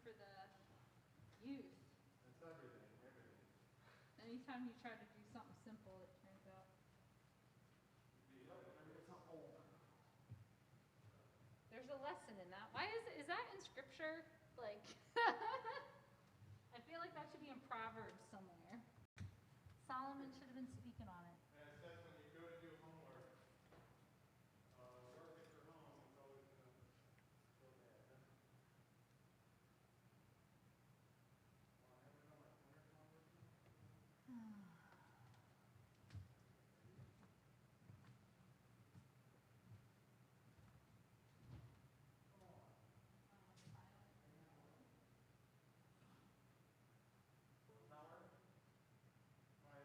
for the youth. It's everything. Anytime you try to do something simple, it turns out. There's a lesson in that. Why is that in scripture? Like, I feel like that should be in Proverbs somewhere. Solomon should have been speaking on it. And it says when you go to do homework, work at your home, it's always going to go bad. Huh? Well, I never know my pointer's not working. It's not working? My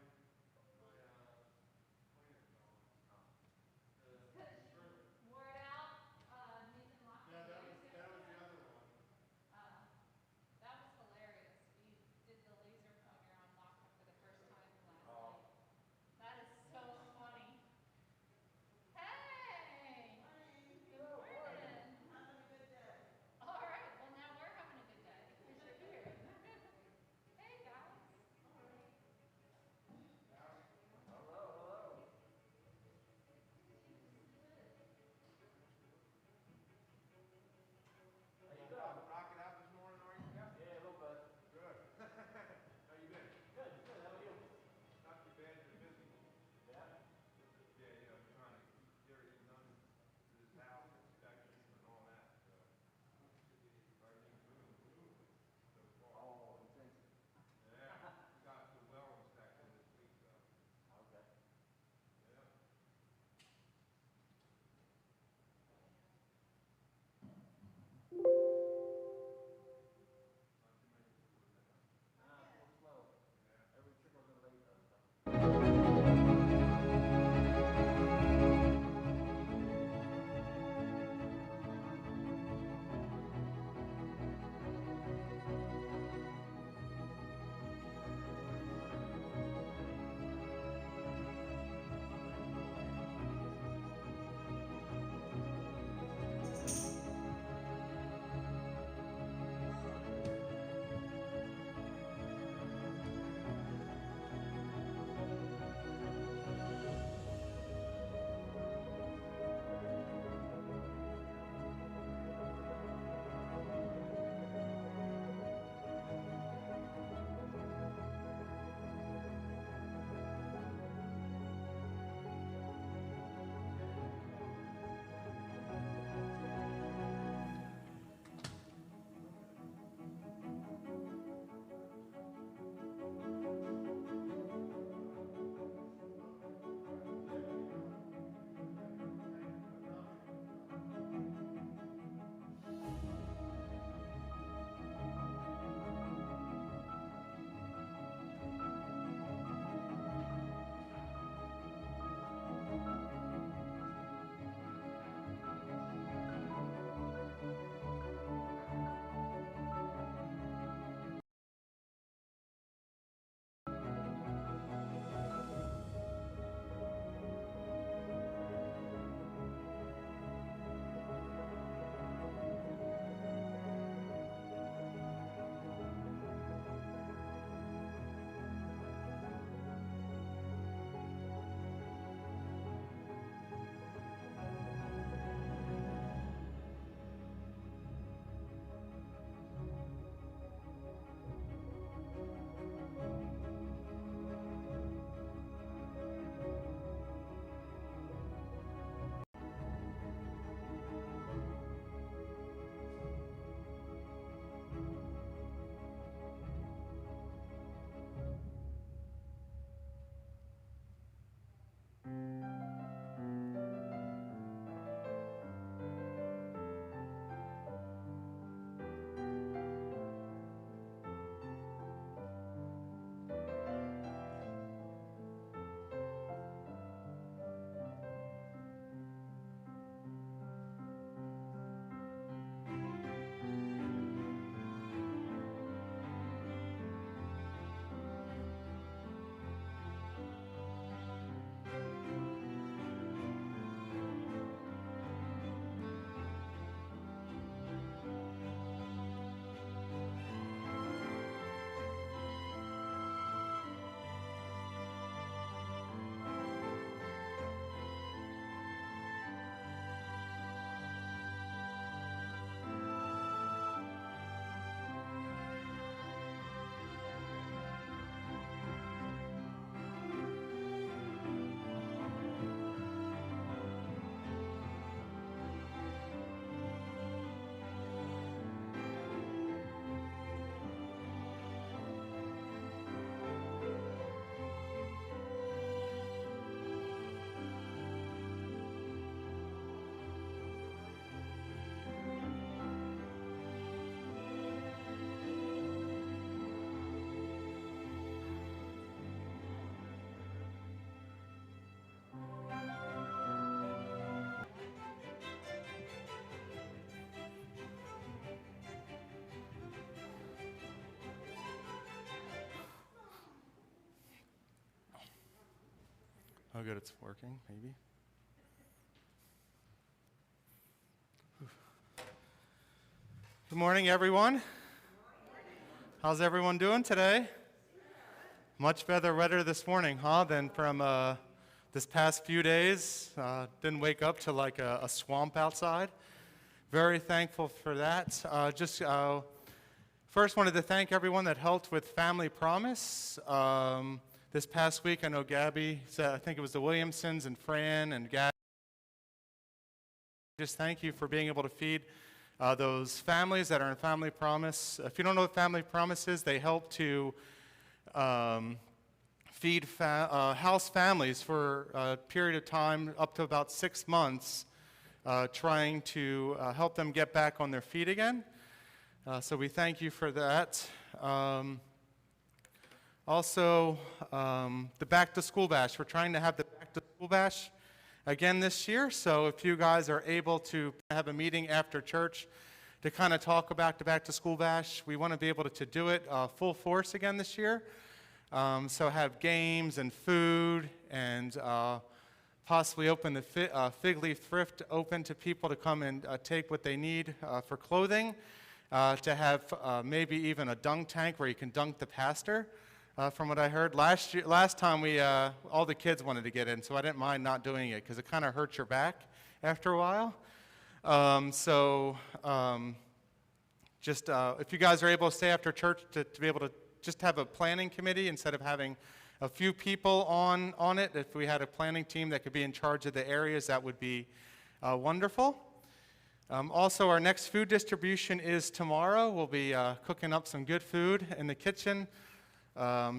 Oh, good, it's working, maybe. Good morning, everyone. How's everyone doing today? Much better weather this morning, huh, than from this past few days. Didn't wake up to like a swamp outside. Very thankful for that. First wanted to thank everyone that helped with Family Promise. This past week, I know Gabby said, I think it was the Williamsons and Fran and Gabby. Just thank you for being able to feed those families that are in Family Promise. If you don't know what Family Promise is, they help to feed house families for a period of time up to about 6 months, trying to help them get back on their feet again. So we thank you for that. Also, the Back to School Bash. We're trying to have the Back to School Bash again this year. So if you guys are able to have a meeting after church to kind of talk about the Back to School Bash, we want to be able to do it full force again this year. So have games and food and possibly open the Fig Leaf Thrift open to people to come and take what they need for clothing. To have maybe even a dunk tank where you can dunk the pastor. From what I heard last time, all the kids wanted to get in, so I didn't mind not doing it because it kind of hurts your back after a while. If you guys are able to stay after church to be able to just have a planning committee instead of having a few people on it, if we had a planning team that could be in charge of the areas, that would be wonderful. Also, our next food distribution is tomorrow. We'll be cooking up some good food in the kitchen.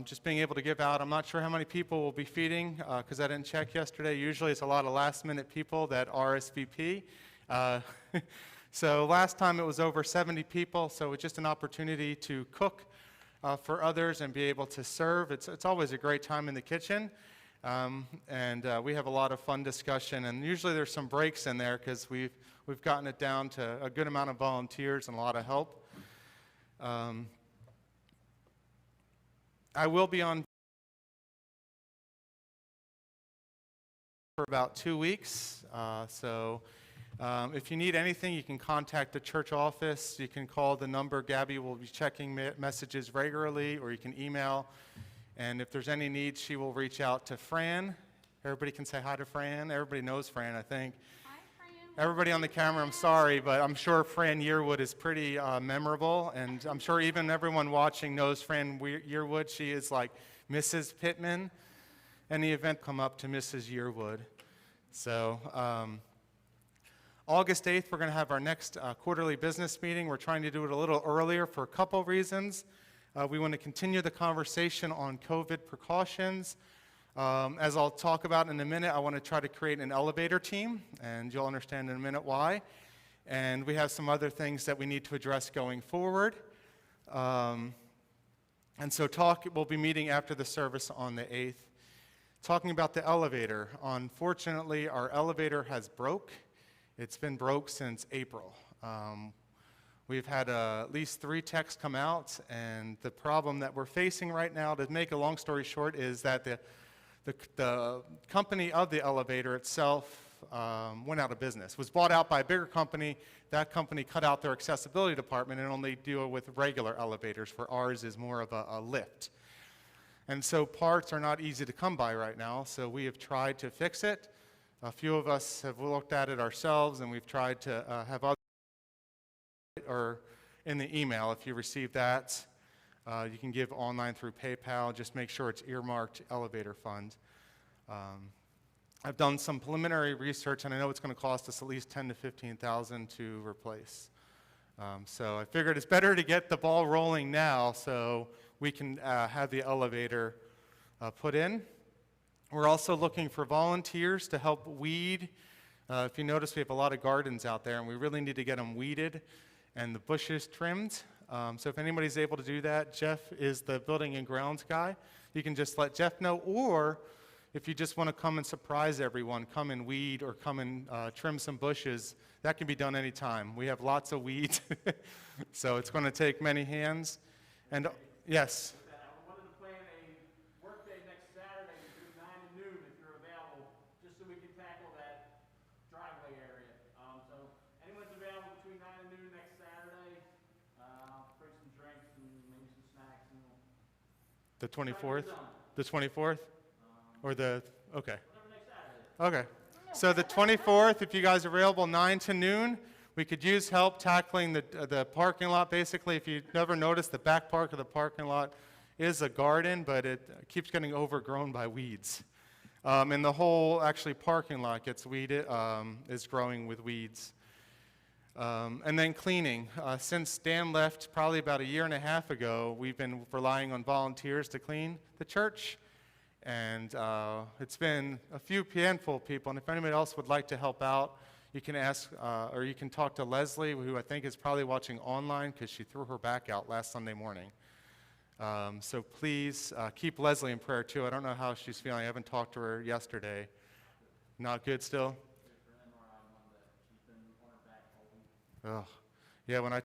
Just being able to give out. I'm not sure how many people we'll be feeding because I didn't check yesterday. Usually it's a lot of last-minute people that RSVP. So last time it was over 70 people, so it's just an opportunity to cook for others and be able to serve. It's always a great time in the kitchen. We have a lot of fun discussion, and usually there's some breaks in there because we've gotten it down to a good amount of volunteers and a lot of help. I will be on for about 2 weeks, if you need anything, you can contact the church office. You can call the number. Gabby will be checking messages regularly, or you can email. And if there's any needs, she will reach out to Fran. Everybody can say hi to Fran. Everybody knows Fran, I think. Hi, Fran. Everybody on the camera, I'm sorry, but I'm sure Fran Yearwood is pretty memorable. And I'm sure even everyone watching knows Fran Yearwood. She is like Mrs. Pittman. Any event come up to Mrs. Yearwood. So August 8th, we're going to have our next quarterly business meeting. We're trying to do it a little earlier for a couple reasons. We want to continue the conversation on COVID precautions. As I'll talk about in a minute, I want to try to create an elevator team, and you'll understand in a minute why. And we have some other things that we need to address going forward. We'll be meeting after the service on the 8th. Talking about the elevator. Unfortunately, our elevator has broke. It's been broke since April. We've had at least 3 techs come out, and the problem that we're facing right now, to make a long story short, is that the company of the elevator itself went out of business. Was bought out by a bigger company. That company cut out their accessibility department and only deal with regular elevators, where ours is more of a lift. And so parts are not easy to come by right now, so we have tried to fix it. A few of us have looked at it ourselves, and we've tried to have others, or in the email, if you receive that. You can give online through PayPal. Just make sure it's earmarked elevator fund. I've done some preliminary research, and I know it's going to cost us at least $10,000 to $15,000 to replace. So I figured it's better to get the ball rolling now so we can have the elevator put in. We're also looking for volunteers to help weed. If you notice, we have a lot of gardens out there, and we really need to get them weeded and the bushes trimmed. So if anybody's able to do that, Jeff is the building and grounds guy. You can just let Jeff know, or if you just want to come and surprise everyone, come and weed or come and trim some bushes, that can be done anytime. We have lots of weeds, so it's going to take many hands. And yes? I wanted to plan a work day next Saturday between 9 and noon if you're available The 24th? The 24th? Or the, okay. Okay. So the 24th, if you guys are available, 9 to noon, we could use help tackling the parking lot. Basically, if you've never noticed, the back part of the parking lot is a garden, but it keeps getting overgrown by weeds. And the whole, actually, parking lot gets weeded, is growing with weeds. And then cleaning. Since Dan left probably about a year and a half ago, we've been relying on volunteers to clean the church. And it's been a few handful of people. And if anybody else would like to help out, you can ask, or you can talk to Leslie, who I think is probably watching online because she threw her back out last Sunday morning. So please keep Leslie in prayer too. I don't know how she's feeling. I haven't talked to her yesterday. Not good still? Oh. Yeah, when I